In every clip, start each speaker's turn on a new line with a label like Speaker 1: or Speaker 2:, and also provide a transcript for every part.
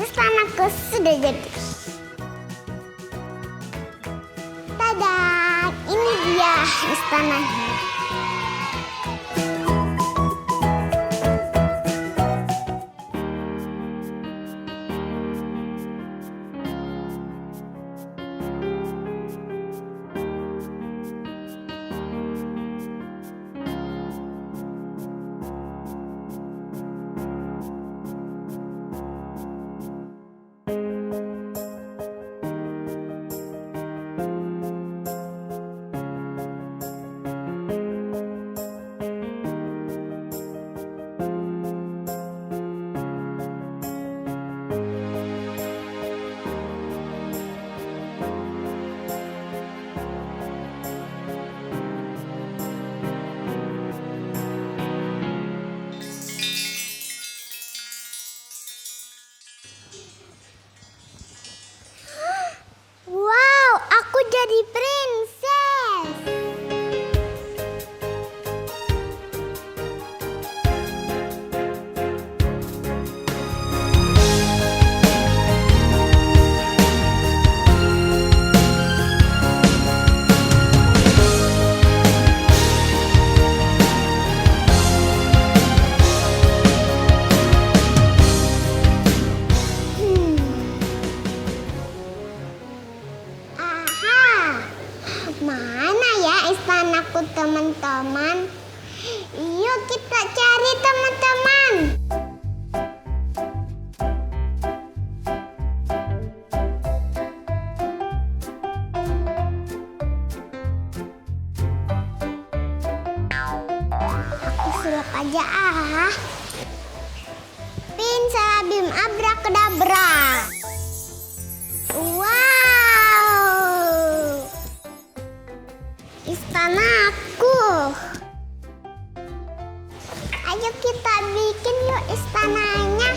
Speaker 1: istanaku sudah jadi. Tada, ini dia istananya. Wow, aku jadi princess. Mana ya istanaku teman-teman? Yuk kita cari teman-teman. Aku sulap aja ah. Pin sabim abrakadabra. Wow. Istanaku. Ayo kita bikin yuk istananya.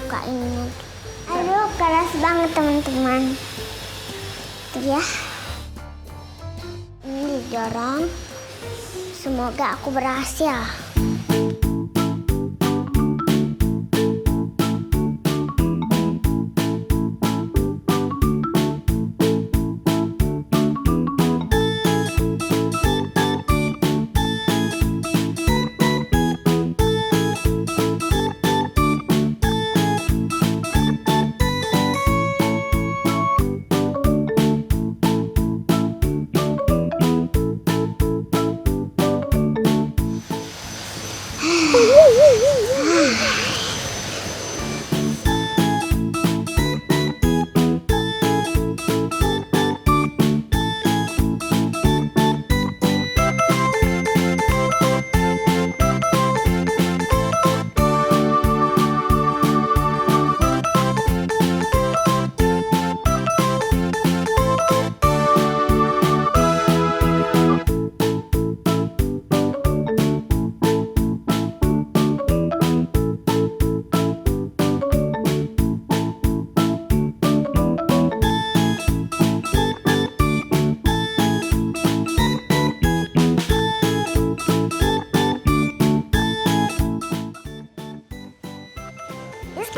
Speaker 1: Bukain. Aduh, keras banget teman-teman. Tuh ya. Ini didorong. Semoga aku berhasil.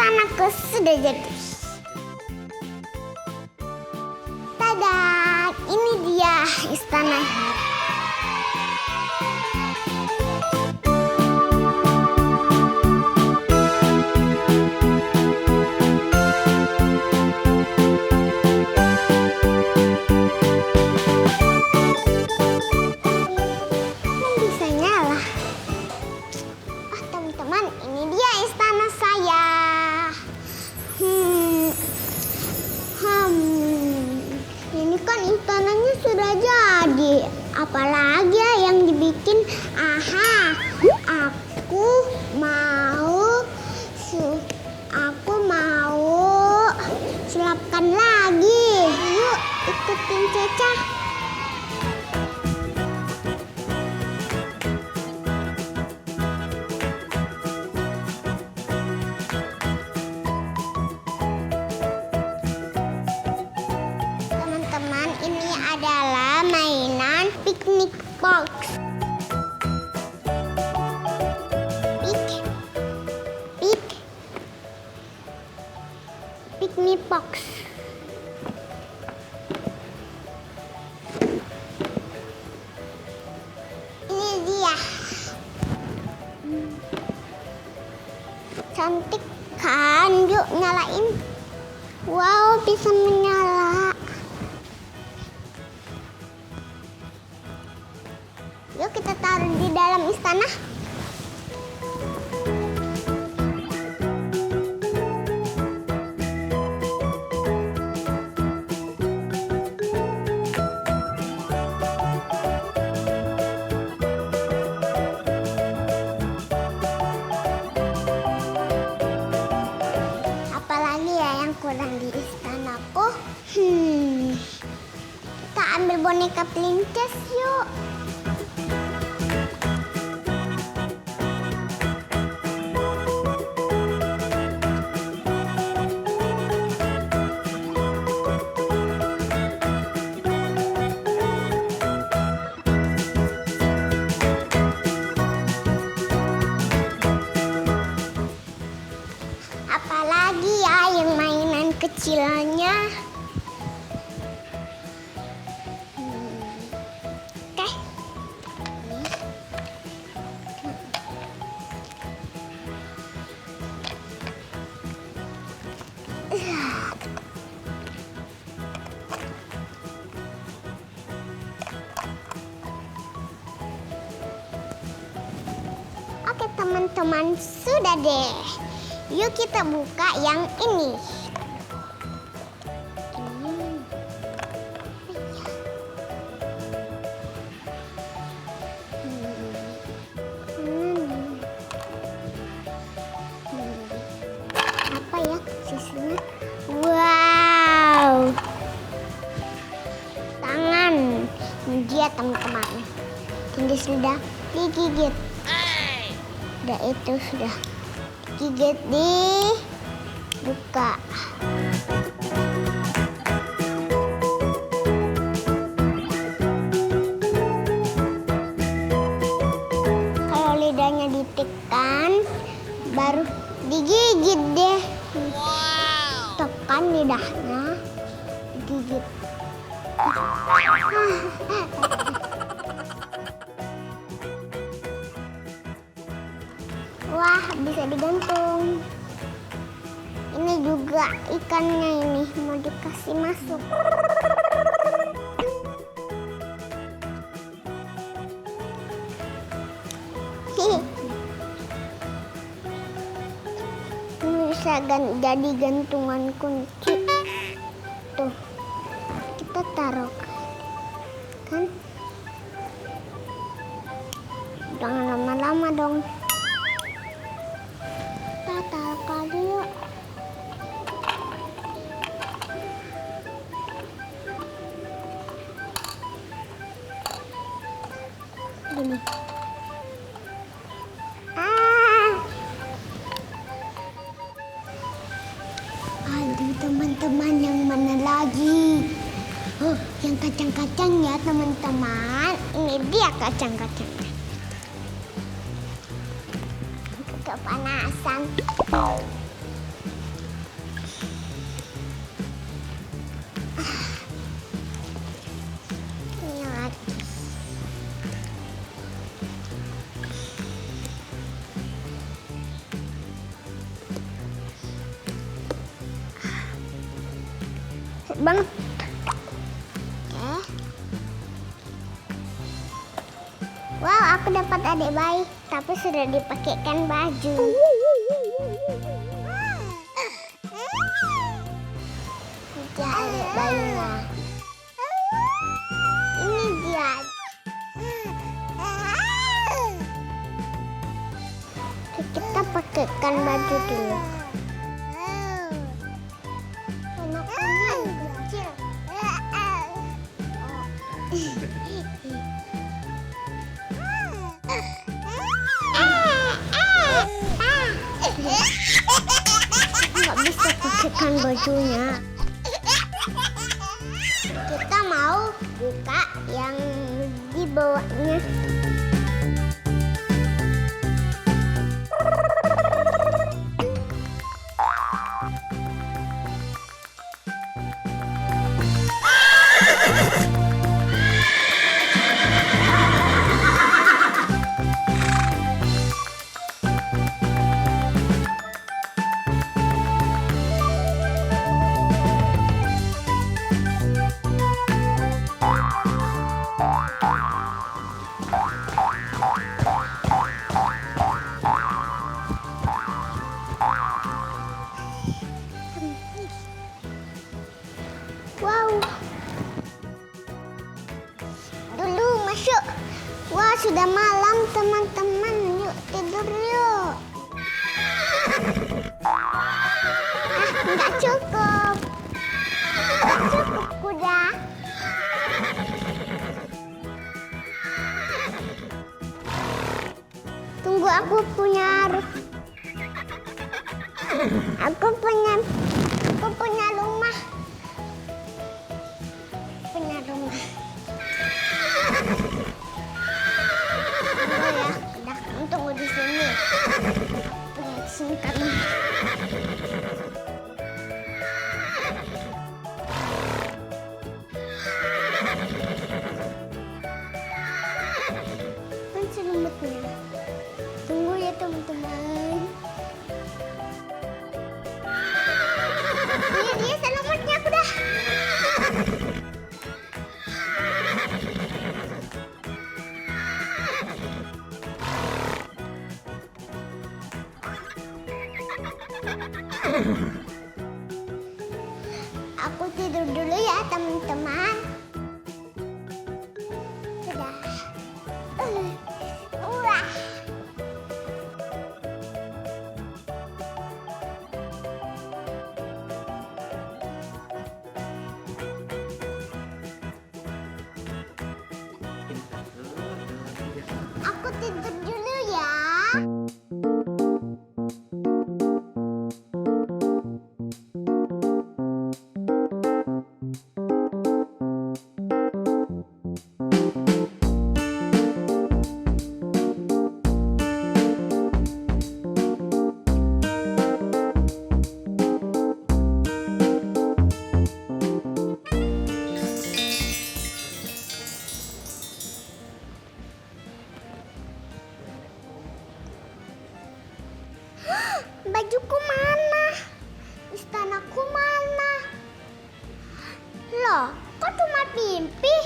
Speaker 1: istanaku sudah jadi. Tada, ini dia istana. Bisa nyala. Oh teman-teman, ini dia istana saya. Ini kan istananya sudah jadi. Apalagi ya yang dibikin? Aha, aku mau sulapkan lagi. Yuk ikutin Ceca. Teman-teman, ini adalah mainan picnic box. Picnic box. Ini dia. Cantik kan? Yuk nyalain. Wow, bisa menyala. Yuk kita taruh di dalam istana. Apalagi ya yang kurang di istanaku? Kita ambil boneka princess yuk. Apalagi ya yang mainan kecilnya. Oke. Oke teman-teman, sudah deh. Yuk kita buka yang ini. Apa ya sisinya? Wow. Tangan. Ini dia teman-teman. Tinggi sudah digigit. Udah itu sudah. Gigit dibuka. Kalau lidahnya ditekan, baru digigit deh. Tekan lidahnya, digigit. Wah, bisa digantung. Ini juga ikannya ini mau dikasih masuk. Ini bisa jadi gantungan kunci. Tuh, kita taruh kan? Jangan lama-lama dong. Taruh kali yuk. Gini. Aduh teman-teman, yang mana lagi? Oh, yang kacang-kacang ya teman-teman. Ini dia kacang-kacangnya. Kepanasan. banget. Oke. Wow, aku dapat adik bayi, tapi sudah dipakaikan baju. Dia adik bayinya. Ini dia. Kita pakaikan baju dulu. Anaknya kecil. Nggak bisa pakaikan bajunya. Kita mau buka yang di bawahnya. Wow. Dulu masuk. Wah, sudah malam teman-teman. Yuk tidur yuk. Nggak cukup. Nggak cukup kuda. Tunggu, aku punya rumah. Tunggu ya, udah tunggu di sini. Tunggu di sini kan. Kan selimutnya. Tunggu ya teman-teman. Ini selimutnya aku dah. Aku tidur dulu ya teman-teman. Sudah. Wah. Aku tidur dulu ya. Bajuku mana? Istanaku mana? Loh, kok cuma mimpi?